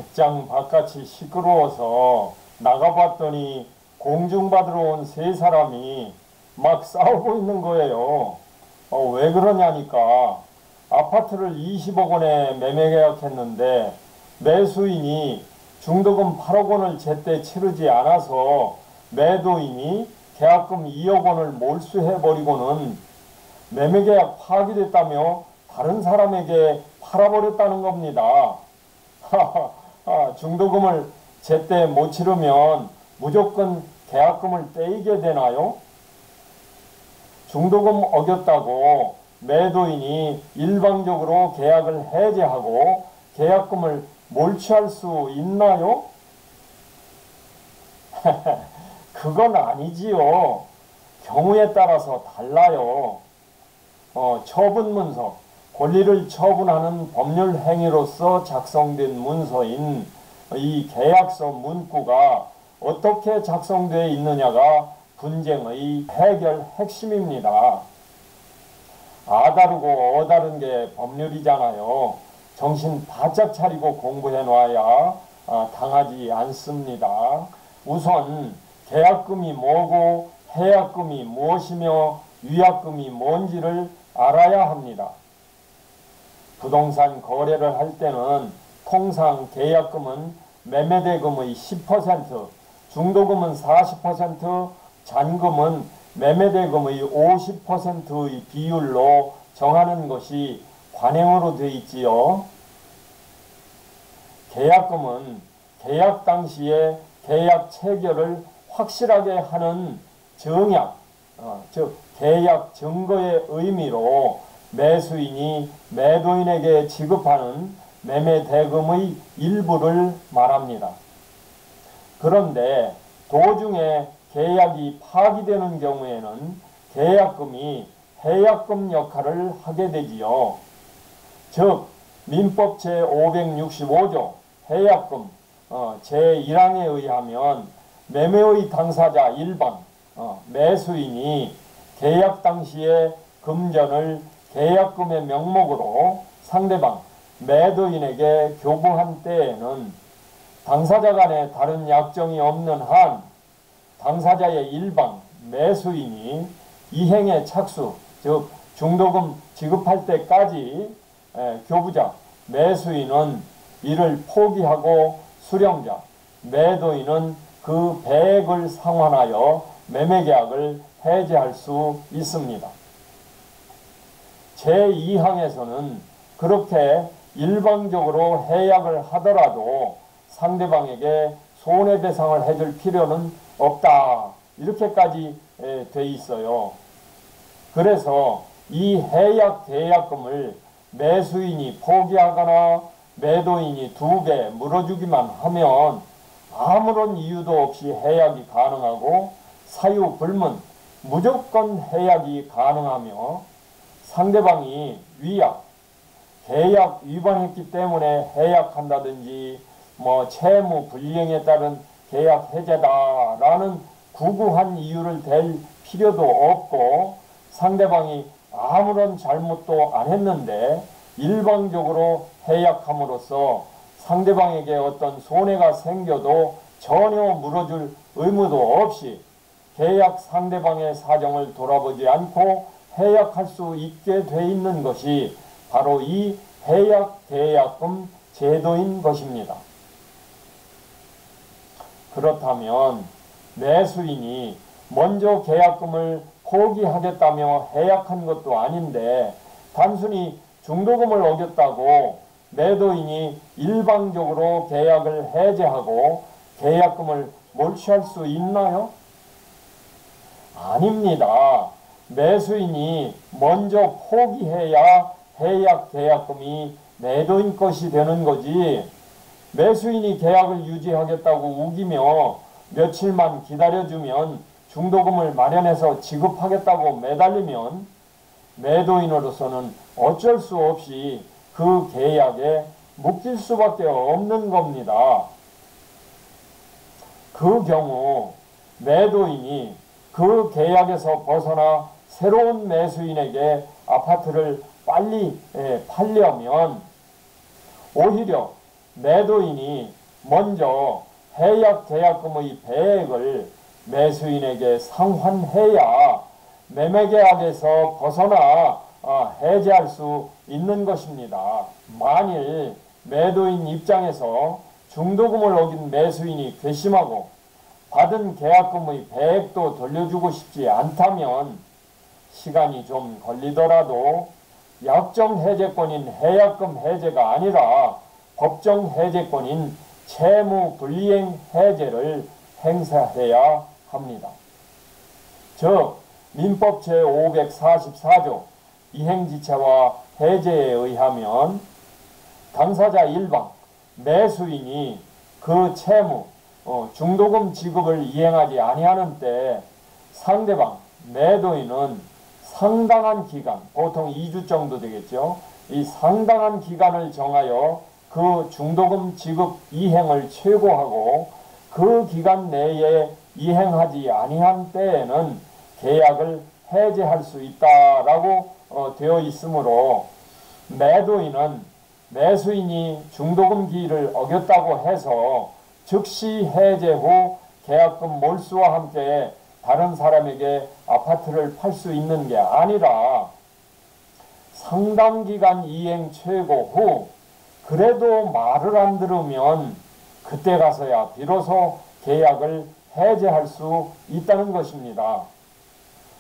백장 바깥이 시끄러워서 나가봤더니 공증받으러 온 세 사람이 막 싸우고 있는 거예요. 왜 그러냐니까 아파트를 20억 원에 매매 계약했는데 매수인이 중도금 8억 원을 제때 치르지 않아서 매도인이 계약금 2억 원을 몰수해버리고는 매매계약 파기됐다며 다른 사람에게 팔아버렸다는 겁니다. 중도금을 제때 못 치르면 무조건 계약금을 떼이게 되나요? 중도금 어겼다고 매도인이 일방적으로 계약을 해제하고 계약금을 몰취할 수 있나요? 그건 아니지요. 경우에 따라서 달라요. 처분문서, 권리를 처분하는 법률 행위로서 작성된 문서인 이 계약서 문구가 어떻게 작성되어 있느냐가 분쟁의 해결 핵심입니다. 아다르고 어다른 게 법률이잖아요. 정신 바짝 차리고 공부해 놔야 당하지 않습니다. 우선 계약금이 뭐고 해약금이 무엇이며 위약금이 뭔지를 알아야 합니다. 부동산 거래를 할 때는 통상 계약금은 매매대금의 10%, 중도금은 40%, 잔금은 매매대금의 50%의 비율로 정하는 것이 관행으로 되어 있지요. 계약금은 계약 당시에 계약 체결을 확실하게 하는 정약, 즉 계약 증거의 의미로 매수인이 매도인에게 지급하는 매매대금의 일부를 말합니다. 그런데 도중에 계약이 파기되는 경우에는 계약금이 해약금 역할을 하게 되지요. 즉 민법 제565조 해약금 제1항에 의하면 매매의 당사자 일반 매수인이 계약 당시에 금전을 계약금의 명목으로 상대방 매도인에게 교부한 때에는 당사자 간에 다른 약정이 없는 한 당사자의 일방 매수인이 이행의 착수, 즉 중도금 지급할 때까지 교부자 매수인은 이를 포기하고 수령자 매도인은 그 배액을 상환하여 매매계약을 해제할 수 있습니다. 제2항에서는 그렇게 일방적으로 해약을 하더라도 상대방에게 손해배상을 해줄 필요는 없다. 이렇게까지 돼 있어요. 그래서 이 해약 계약금을 매수인이 포기하거나 매도인이 2배 물어주기만 하면 아무런 이유도 없이 해약이 가능하고 사유 불문 무조건 해약이 가능하며 상대방이 위약, 계약 위반했기 때문에 해약한다든지 채무 불이행에 따른 계약 해제다라는 구구한 이유를 댈 필요도 없고 상대방이 아무런 잘못도 안 했는데 일방적으로 해약함으로써 상대방에게 어떤 손해가 생겨도 전혀 물어줄 의무도 없이 계약 상대방의 사정을 돌아보지 않고 해약할 수 있게 돼 있는 것이 바로 이 해약 계약금 제도인 것입니다. 그렇다면 매수인이 먼저 계약금을 포기하겠다며 해약한 것도 아닌데 단순히 중도금을 어겼다고 매도인이 일방적으로 계약을 해제하고 계약금을 몰취할 수 있나요? 아닙니다. 매수인이 먼저 포기해야 해약 계약금이 매도인 것이 되는 거지. 매수인이 계약을 유지하겠다고 우기며 며칠만 기다려주면 중도금을 마련해서 지급하겠다고 매달리면 매도인으로서는 어쩔 수 없이 그 계약에 묶일 수밖에 없는 겁니다. 그 경우 매도인이 그 계약에서 벗어나 새로운 매수인에게 아파트를 빨리 팔려면 오히려 매도인이 먼저 해약 계약금의 배액을 매수인에게 상환해야 매매계약에서 벗어나 해지할 수 있는 것입니다. 만일 매도인 입장에서 중도금을 어긴 매수인이 괘씸하고 받은 계약금의 배액도 돌려주고 싶지 않다면 시간이 좀 걸리더라도 약정 해제권인 해약금 해제가 아니라 법정 해제권인 채무 불이행 해제를 행사해야 합니다. 즉 민법 제544조 이행지체와 해제에 의하면 당사자 일방 매수인이 그 채무 중도금 지급을 이행하지 아니하는 때 상대방 매도인은 상당한 기간, 보통 2주 정도 되겠죠. 이 상당한 기간을 정하여 그 중도금 지급 이행을 최고하고 그 기간 내에 이행하지 아니한 때에는 계약을 해제할 수 있다라고 되어 있으므로 매도인은 매수인이 중도금 기일을 어겼다고 해서 즉시 해제 후 계약금 몰수와 함께 다른 사람에게 아파트를 팔 수 있는 게 아니라 상당 기간 이행 최고 후 그래도 말을 안 들으면 그때 가서야 비로소 계약을 해제할 수 있다는 것입니다.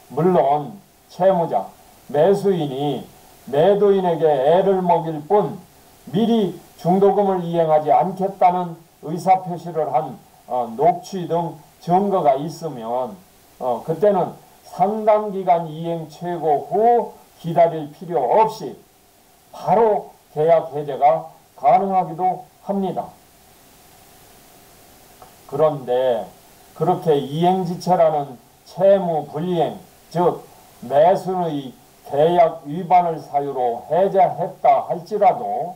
물론 채무자, 매수인이 매도인에게 애를 먹일 뿐 미리 중도금을 이행하지 않겠다는 의사표시를 한 녹취 등 증거가 있으면 그때는 상당 기간 이행 최고 후 기다릴 필요 없이 바로 계약 해제가 가능하기도 합니다. 그런데 그렇게 이행지체라는 채무 불이행, 즉 매수의 계약 위반을 사유로 해제했다 할지라도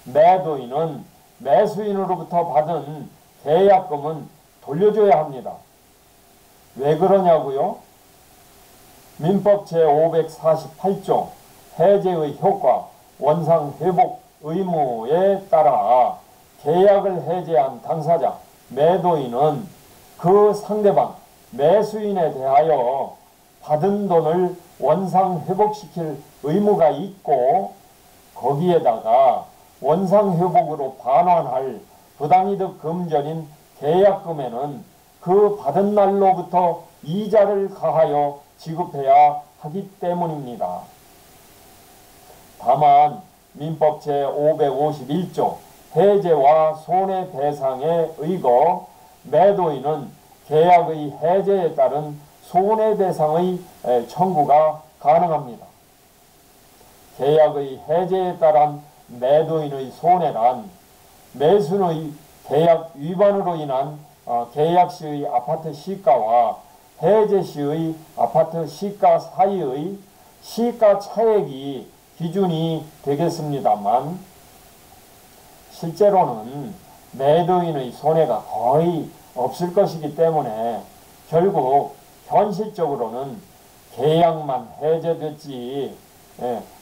매도인은 매수인으로부터 받은 계약금은 돌려줘야 합니다. 왜 그러냐고요? 민법 제548조 해제의 효과, 원상회복 의무에 따라 계약을 해제한 당사자, 매도인은 그 상대방, 매수인에 대하여 받은 돈을 원상회복시킬 의무가 있고 거기에다가 원상회복으로 반환할 부당이득 금전인 계약금에는 그 받은 날로부터 이자를 가하여 지급해야 하기 때문입니다. 다만 민법 제551조 해제와 손해배상에 의거 매도인은 계약의 해제에 따른 손해배상의 청구가 가능합니다. 계약의 해제에 따른 매도인의 손해란 매수인의 계약 위반으로 인한 계약 시의 아파트 시가와 해제 시의 아파트 시가 사이의 시가 차액이 기준이 되겠습니다만 실제로는 매도인의 손해가 거의 없을 것이기 때문에 결국 현실적으로는 계약만 해제됐지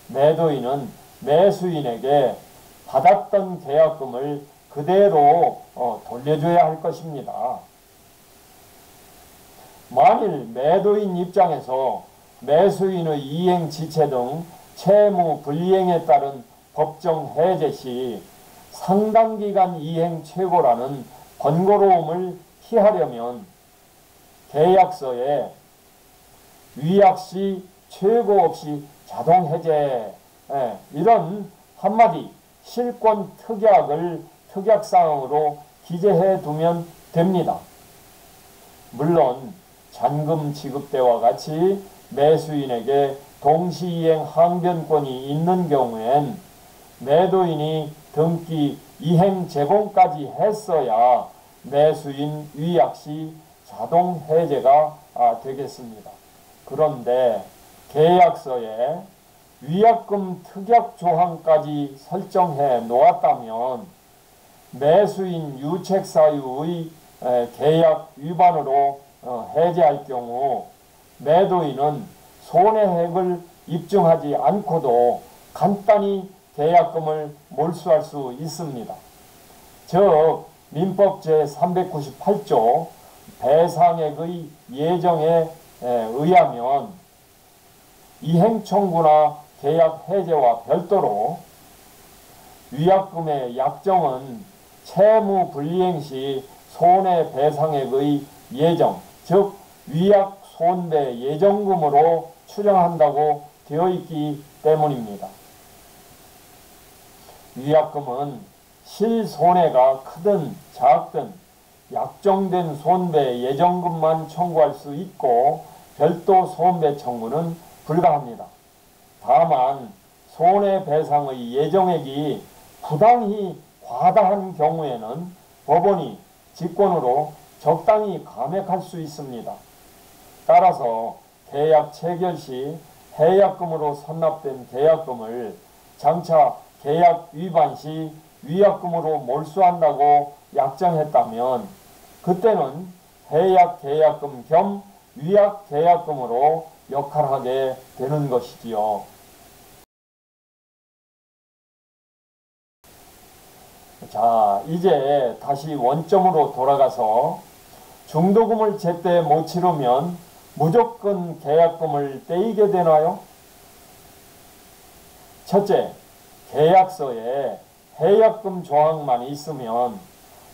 매도인은 매수인에게 받았던 계약금을 그대로 돌려줘야 할 것입니다. 만일 매도인 입장에서 매수인의 이행지체 등 채무 불이행에 따른 법정 해제 시 상당 기간 이행 최고라는 번거로움을 피하려면 계약서에 위약시 최고 없이 자동 해제 이런 한마디 실권 특약을 특약사항으로 기재해 두면 됩니다. 물론 잔금 지급 때와 같이 매수인에게 동시이행 항변권이 있는 경우엔 매도인이 등기 이행 제공까지 했어야 매수인 위약시 자동 해제가 되겠습니다. 그런데 계약서에 위약금 특약 조항까지 설정해 놓았다면 매수인 유책사유의 계약 위반으로 해제할 경우 매도인은 손해액을 입증하지 않고도 간단히 계약금을 몰수할 수 있습니다. 즉 민법 제398조 배상액의 예정에 의하면 이행 청구나 계약 해제와 별도로 위약금의 약정은 채무 불이행 시 손해배상액의 예정, 즉 위약 손배 예정금으로 추정한다고 되어 있기 때문입니다. 위약금은 실손해가 크든 작든 약정된 손배 예정금만 청구할 수 있고 별도 손배 청구는 불가합니다. 다만 손해배상의 예정액이 부당히 과다한 경우에는 법원이 직권으로 적당히 감액할 수 있습니다. 따라서 계약 체결 시 해약금으로 선납된 계약금을 장차 계약 위반 시 위약금으로 몰수한다고 약정했다면 그때는 해약 계약금 겸 위약 계약금으로 역할하게 되는 것이지요. 자, 이제 다시 원점으로 돌아가서 중도금을 제때 못 치르면 무조건 계약금을 떼이게 되나요? 첫째, 계약서에 해약금 조항만 있으면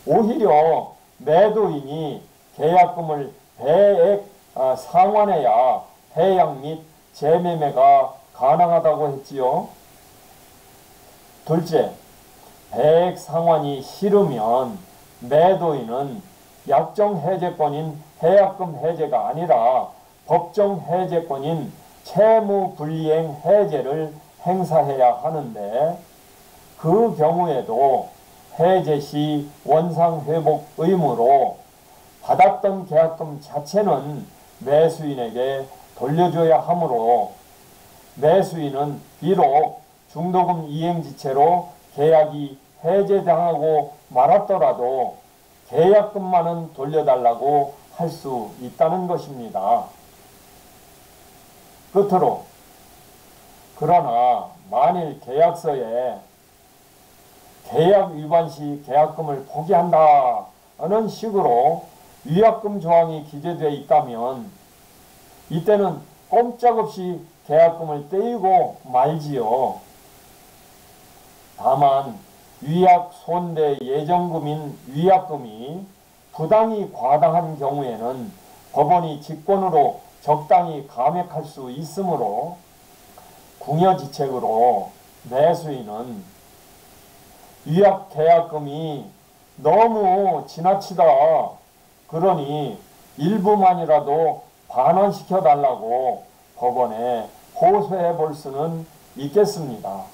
오히려 매도인이 계약금을 배액 상환해야 해약 및 재매매가 가능하다고 했지요. 둘째, 배액 상환이 싫으면 매도인은 약정 해제권인 해약금 해제가 아니라 법정 해제권인 채무 불이행 해제를 행사해야 하는데 그 경우에도 해제 시 원상 회복 의무로 받았던 계약금 자체는 매수인에게 돌려줘야 하므로 매수인은 비록 중도금 이행지체로 계약이 해제당하고 말았더라도 계약금만은 돌려달라고 할 수 있다는 것입니다. 끝으로 그러나 만일 계약서에 계약 위반 시 계약금을 포기한다는 식으로 위약금 조항이 기재되어 있다면 이때는 꼼짝없이 계약금을 떼이고 말지요. 다만 위약 손배 예정금인 위약금이 부당히 과다한 경우에는 법원이 직권으로 적당히 감액할 수 있으므로 궁여지책으로 매수인은 위약 계약금이 너무 지나치다 그러니 일부만이라도 반환시켜 달라고 법원에 호소해 볼 수는 있겠습니다.